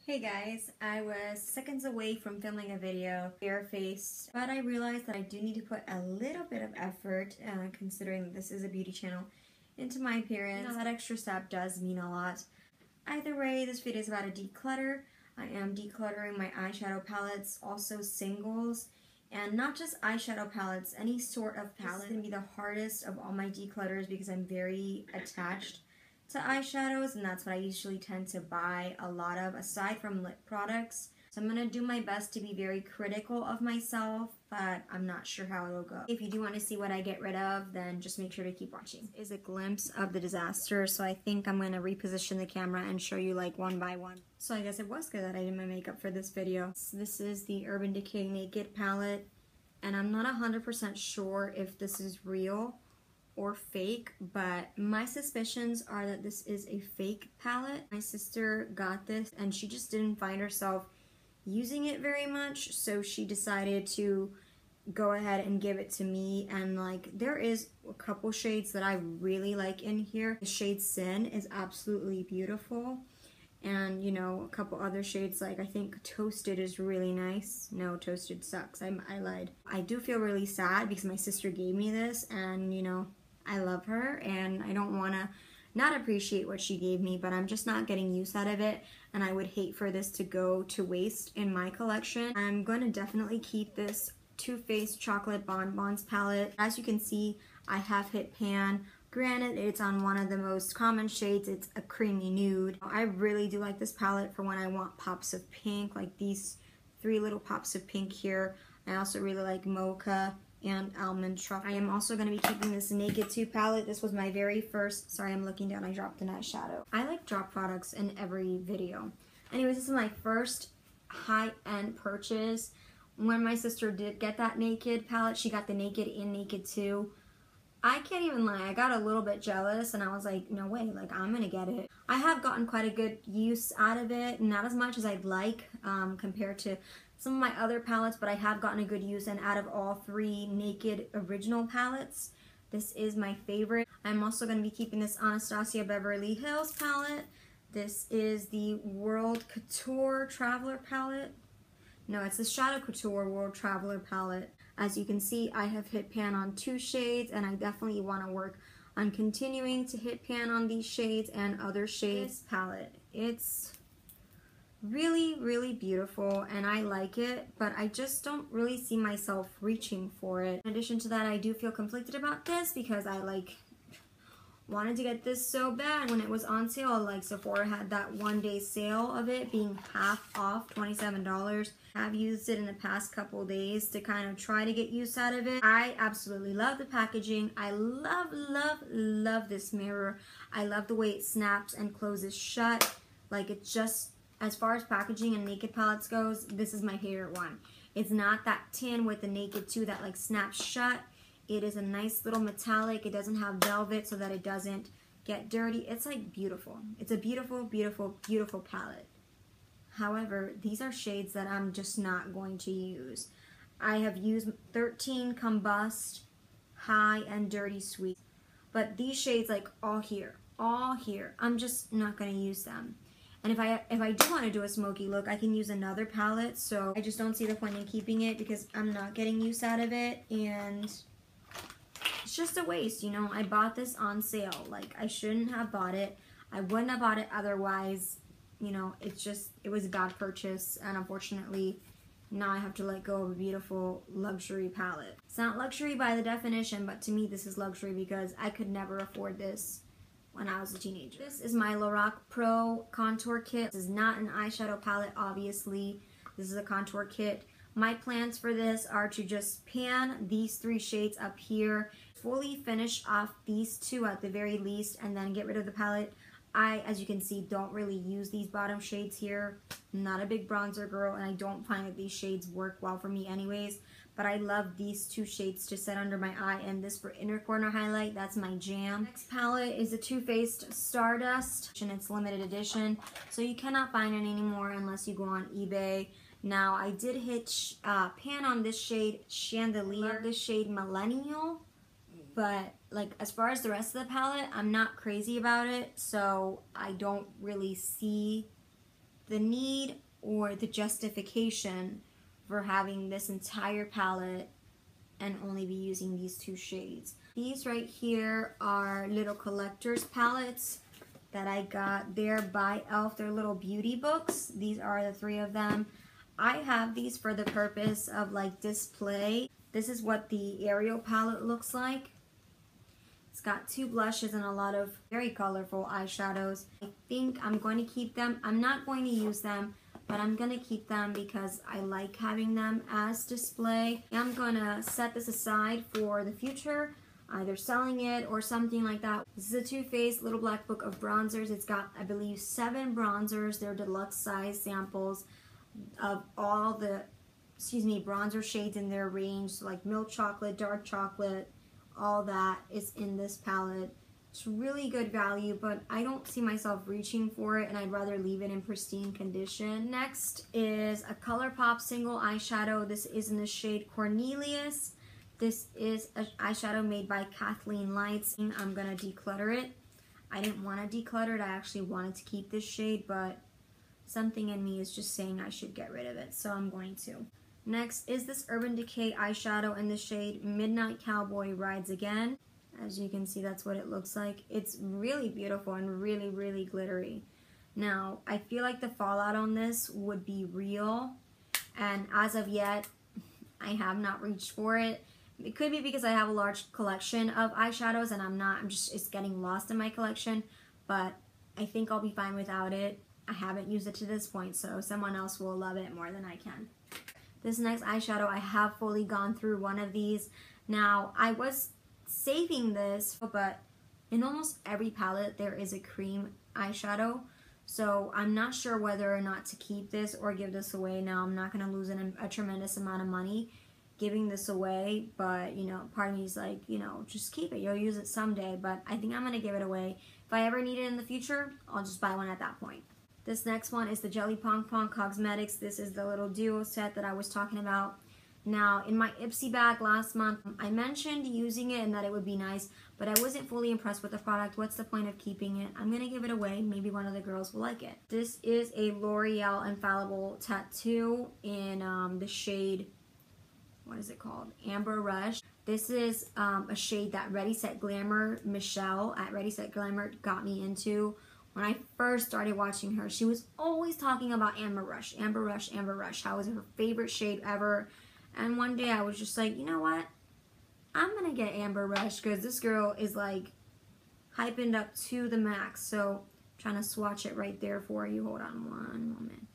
Hey guys, I was seconds away from filming a video, bare-faced, but I realized that I do need to put a little bit of effort, considering that this is a beauty channel, into my appearance. That extra step does mean a lot. Either way, this video is about a declutter. I am decluttering my eyeshadow palettes, also singles, and not just eyeshadow palettes, any sort of palette. This is going to be the hardest of all my declutters because I'm very attached to eyeshadows, and that's what I usually tend to buy a lot of, aside from lip products. So I'm going to do my best to be very critical of myself, but I'm not sure how it'll go. If you do want to see what I get rid of, then just make sure to keep watching. This is a glimpse of the disaster, so I think I'm going to reposition the camera and show you like one by one. So I guess it was good that I did my makeup for this video. So this is the Urban Decay Naked palette, and I'm not 100% sure if this is real or fake, but my suspicions are that this is a fake palette. My sister got this and she just didn't find herself using it very much, so she decided to go ahead and give it to me. And like, there is a couple shades that I really like in here. The shade Sin is absolutely beautiful, and you know, a couple other shades, like I think Toasted is really nice. No, Toasted sucks. I lied. I do feel really sad because my sister gave me this, and you know, I love her and I don't want to not appreciate what she gave me, but I'm just not getting use out of it, and I would hate for this to go to waste in my collection. I'm going to definitely keep this Too Faced Chocolate Bonbons palette. As you can see, I have hit pan. Granted, it's on one of the most common shades. It's a creamy nude. I really do like this palette for when I want pops of pink, like these 3 little pops of pink here. I also really like Mocha and Almond Truffle. I am also going to be keeping this Naked 2 palette. This was my very first, sorry I'm looking down, I dropped an eyeshadow. I like drop products in every video. Anyways, this is my first high-end purchase. When my sister did get that Naked palette, she got the Naked and Naked 2. I can't even lie, I got a little bit jealous and I was like, no way, like I'm gonna get it. I have gotten quite a good use out of it, not as much as I'd like compared to some of my other palettes, but I have gotten a good use, and out of all 3 Naked original palettes, this is my favorite. I'm also going to be keeping this Anastasia Beverly Hills palette. This is the World Couture Traveler palette. No, it's the Shadow Couture World Traveler palette. As you can see, I have hit pan on 2 shades, and I definitely want to work on continuing to hit pan on these shades and other shades. This palette, it's really beautiful and I like it, but I just don't really see myself reaching for it. In addition to that, I do feel conflicted about this because I like wanted to get this so bad when it was on sale. Like Sephora had that 1-day sale of it being half off, $27. I've used it in the past couple days to kind of try to get use out of it. I absolutely love the packaging. I love this mirror. I love the way it snaps and closes shut. Like, it's just, as far as packaging and Naked palettes goes, this is my favorite one. It's not that tin with the Naked 2 that like snaps shut. It is a nice little metallic. It doesn't have velvet so that it doesn't get dirty. It's like beautiful. It's a beautiful palette. However, these are shades that I'm just not going to use. I have used 13 Combust, High, and Dirty Sweet. But these shades, like all here, I'm just not going to use them. And if I do want to do a smoky look, I can use another palette, so I just don't see the point in keeping it because I'm not getting use out of it, and it's just a waste, you know. I bought this on sale. Like, I shouldn't have bought it. I wouldn't have bought it otherwise, you know. It was a bad purchase, and unfortunately, now I have to let go of a beautiful luxury palette. It's not luxury by the definition, but to me this is luxury because I could never afford this when I was a teenager. This is my Lorac Pro contour kit. This is not an eyeshadow palette, obviously. This is a contour kit. My plans for this are to just pan these 3 shades up here, fully finish off these 2 at the very least, and then get rid of the palette. I, as you can see, don't really use these bottom shades here. I'm not a big bronzer girl, and I don't find that these shades work well for me anyways. But I love these 2 shades to set under my eye, and this for inner corner highlight, that's my jam. Next palette is the Too Faced Stardust, and it's limited edition, so you cannot find it anymore unless you go on eBay. Now, I did hit pan on this shade Chandelier, this shade Millennial, but like as far as the rest of the palette, I'm not crazy about it, so I don't really see the need or the justification for having this entire palette and only be using these 2 shades. These right here are little collector's palettes that I got there by e.l.f. They're little beauty books. These are the 3 of them. I have these for the purpose of like display. This is what the Ariel palette looks like. It's got 2 blushes and a lot of very colorful eyeshadows. I think I'm going to keep them. I'm not going to use them, but I'm going to keep them because I like having them as display. I'm going to set this aside for the future, either selling it or something like that. This is a Too Faced Little Black Book of Bronzers. It's got, I believe, 7 bronzers. They're deluxe size samples of all the, bronzer shades in their range, so like milk chocolate, dark chocolate, all that is in this palette. It's really good value, but I don't see myself reaching for it, and I'd rather leave it in pristine condition. Next is a ColourPop single eyeshadow. This is in the shade Cornelius. This is an eyeshadow made by Kathleen Lights. I'm gonna declutter it. I didn't want to declutter it. I actually wanted to keep this shade, but something in me is just saying I should get rid of it, so I'm going to. Next is this Urban Decay eyeshadow in the shade Midnight Cowboy Rides Again. As you can see, that's what it looks like. It's really beautiful and really, really glittery. Now, I feel like the fallout on this would be real, and as of yet, I have not reached for it. It could be because I have a large collection of eyeshadows and it's getting lost in my collection, but I think I'll be fine without it. I haven't used it to this point, so someone else will love it more than I can. This next eyeshadow, I have fully gone through one of these. Now, I was saving this, but in almost every palette there is a cream eyeshadow, so I'm not sure whether or not to keep this or give this away. Now, I'm not going to lose a tremendous amount of money giving this away, but you know, part of me is like, you know, just keep it, you'll use it someday. But I think I'm going to give it away. If I ever need it in the future, I'll just buy one at that point. This next one is the Jelly Pong Pong Cosmetics. This is the little duo set that I was talking about. Now, in my Ipsy bag last month, I mentioned using it and that it would be nice, but I wasn't fully impressed with the product. What's the point of keeping it? I'm going to give it away. Maybe one of the girls will like it. This is a L'Oreal Infallible Tattoo in the shade, what is it called? Amber Rush. This is a shade that Ready Set Glamour, Michelle at Ready Set Glamour got me into. When I first started watching her, she was always talking about Amber Rush, Amber Rush, Amber Rush. How was her favorite shade ever? And one day I was just like, you know what? I'm going to get Amber Rush because this girl is like hyping up to the max. So I'm trying to swatch it right there for you. Hold on one moment.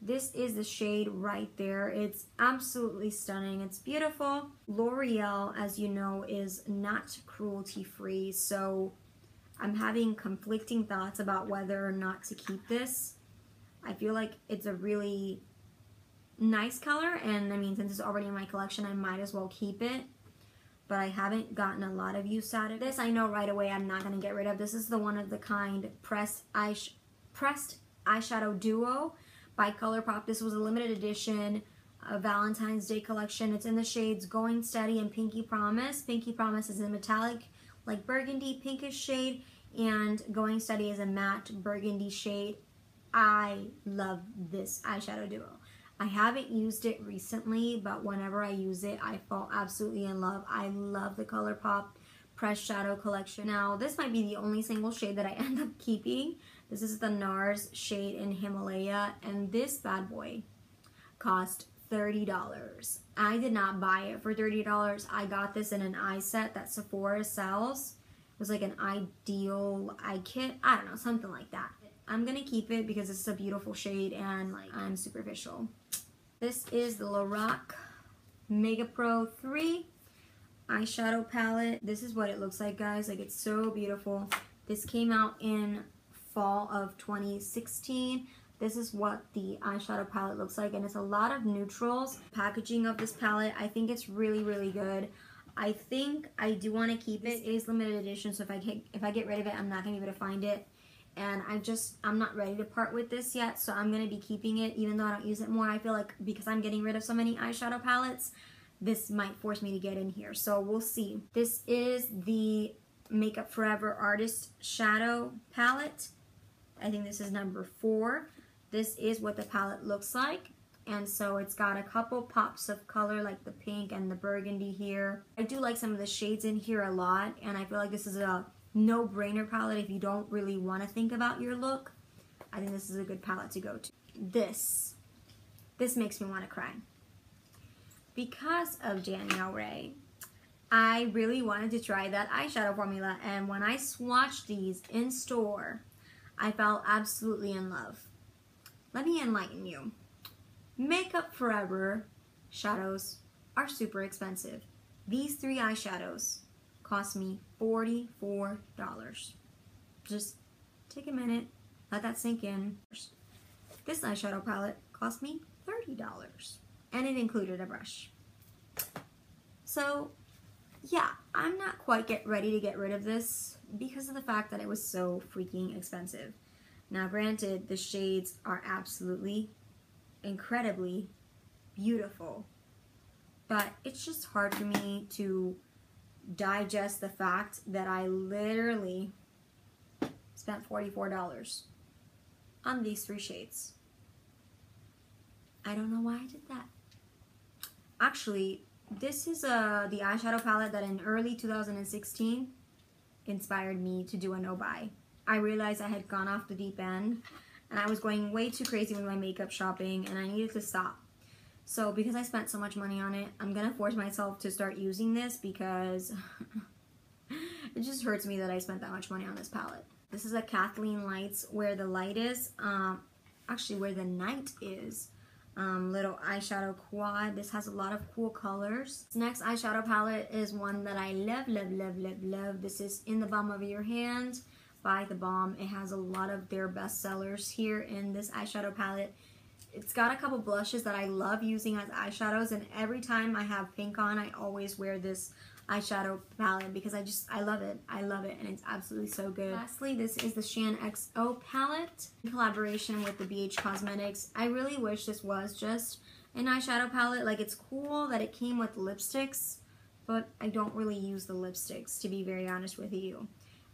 This is the shade right there. It's absolutely stunning. It's beautiful. L'Oreal, as you know, is not cruelty free. So I'm having conflicting thoughts about whether or not to keep this. I feel like it's a really nice color, and I mean, since it's already in my collection, I might as well keep it, but I haven't gotten a lot of use out of this. I know right away I'm not going to get rid of. This is the One of the Kind pressed eyeshadow duo by ColourPop. This was a limited edition Valentine's Day collection. It's in the shades Going Steady and Pinky Promise. Pinky Promise is a metallic, like burgundy pinkish shade, and Going Steady is a matte burgundy shade. I love this eyeshadow duo. I haven't used it recently, but whenever I use it, I fall absolutely in love. I love the ColourPop Pressed Shadow collection. Now, this might be the only single shade that I end up keeping. This is the NARS shade in Himalaya, and this bad boy cost $30. I did not buy it for $30. I got this in an eye set that Sephora sells. It was like an ideal eye kit. I don't know, something like that. I'm going to keep it because it's a beautiful shade and like I'm superficial. This is the Lorac Mega Pro 3 eyeshadow palette. This is what it looks like, guys. Like, it's so beautiful. This came out in fall of 2016. This is what the eyeshadow palette looks like, and it's a lot of neutrals. Packaging of this palette, I think it's really, really good. I think I do want to keep it. It is limited edition, so if I get rid of it, I'm not going to be able to find it. And I'm not ready to part with this yet, so I'm going to be keeping it even though I don't use it more. I feel like because I'm getting rid of so many eyeshadow palettes, this might force me to get in here, so we'll see. This is the Makeup Forever Artist Shadow Palette. I think this is number 4. this is what the palette looks like. And so it's got a couple pops of color like the pink and the burgundy here. I do like some of the shades in here a lot, and I feel like this is a no-brainer palette if you don't really want to think about your look. I think this is a good palette to go to. This makes me want to cry. Because of Danielle Ray, I really wanted to try that eyeshadow formula, and when I swatched these in store, I fell absolutely in love. Let me enlighten you. Makeup Forever shadows are super expensive. These 3 eyeshadows cost me $44. Just take a minute, let that sink in. This eyeshadow palette cost me $30, and it included a brush. So yeah, I'm not quite ready to get rid of this because of the fact that it was so freaking expensive. Now granted, the shades are absolutely incredibly beautiful, but it's just hard for me to digest the fact that I literally spent $44 on these 3 shades. I don't know why I did that. Actually, this is the eyeshadow palette that in early 2016 inspired me to do a no-buy. I realized I had gone off the deep end and I was going way too crazy with my makeup shopping, and I needed to stop. So because I spent so much money on it, I'm gonna force myself to start using this because it just hurts me that I spent that much money on this palette. This is a Kathleen Lights Where the Light Is, actually Where the Night Is, little eyeshadow quad. This has a lot of cool colors. This next eyeshadow palette is one that I love, love, love, love, love. This is In the Palm of Your Hand by The Balm. It has a lot of their best sellers here in this eyeshadow palette. It's got a couple blushes that I love using as eyeshadows, and every time I have pink on, I always wear this eyeshadow palette because I love it. I love it, and it's absolutely so good. Lastly, this is the Shan XO palette in collaboration with the BH Cosmetics. I really wish this was just an eyeshadow palette. Like, it's cool that it came with lipsticks, but I don't really use the lipsticks, to be very honest with you.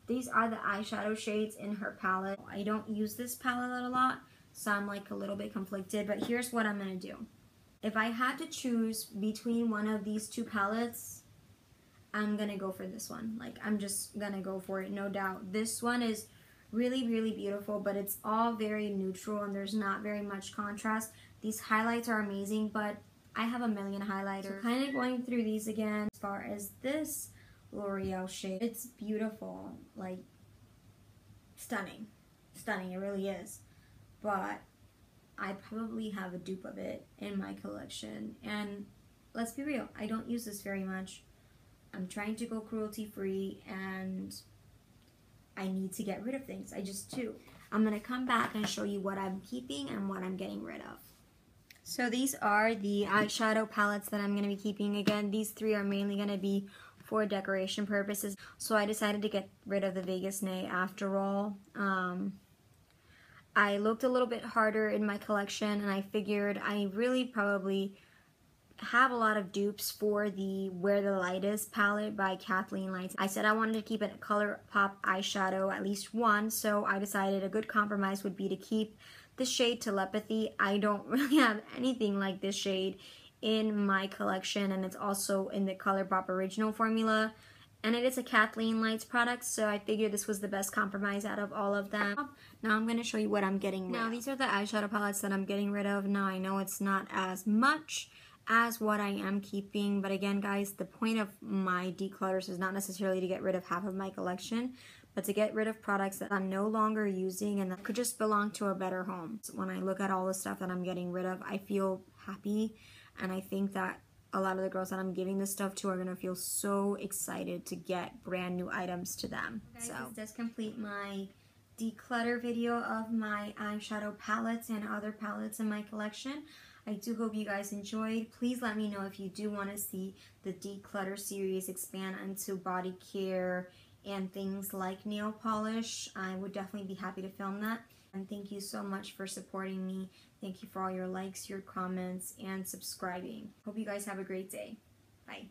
These are the eyeshadow shades in her palette. I don't use this palette a lot, so I'm like a little bit conflicted, but here's what I'm gonna do. If I had to choose between one of these 2 palettes, I'm gonna go for this one. Like, I'm just gonna go for it, no doubt. This one is really, really beautiful, but it's all very neutral and there's not very much contrast. These highlights are amazing, but I have a million highlighters. So kind of going through these again. As far as this L'Oreal shade, it's beautiful, like stunning. Stunning, it really is. But I probably have a dupe of it in my collection, and let's be real, I don't use this very much. I'm trying to go cruelty free and I need to get rid of things. I just do. I'm gonna come back and show you what I'm keeping and what I'm getting rid of. So these are the eyeshadow palettes that I'm gonna be keeping. Again, these 3 are mainly gonna be for decoration purposes. So I decided to get rid of the Vegas Nay after all. I looked a little bit harder in my collection and I figured I really probably have a lot of dupes for the Where the Light Is palette by Kathleen Lights. I said I wanted to keep a ColourPop eyeshadow, at least one, so I decided a good compromise would be to keep the shade Telepathy. I don't really have anything like this shade in my collection, and it's also in the ColourPop original formula, and it is a Kathleen Lights product, so I figured this was the best compromise out of all of them. Now I'm going to show you what I'm getting rid of. Now these are the eyeshadow palettes that I'm getting rid of. Now I know it's not as much as what I am keeping, but again guys, the point of my declutters is not necessarily to get rid of half of my collection, but to get rid of products that I'm no longer using and that could just belong to a better home. So when I look at all the stuff that I'm getting rid of, I feel happy, and I think that a lot of the girls that I'm giving this stuff to are going to feel so excited to get brand new items to them. Okay, so this does complete my declutter video of my eyeshadow palettes and other palettes in my collection. I do hope you guys enjoyed. Please let me know if you do want to see the declutter series expand into body care and things like nail polish. I would definitely be happy to film that. And thank you so much for supporting me. Thank you for all your likes, your comments, and subscribing. Hope you guys have a great day. Bye.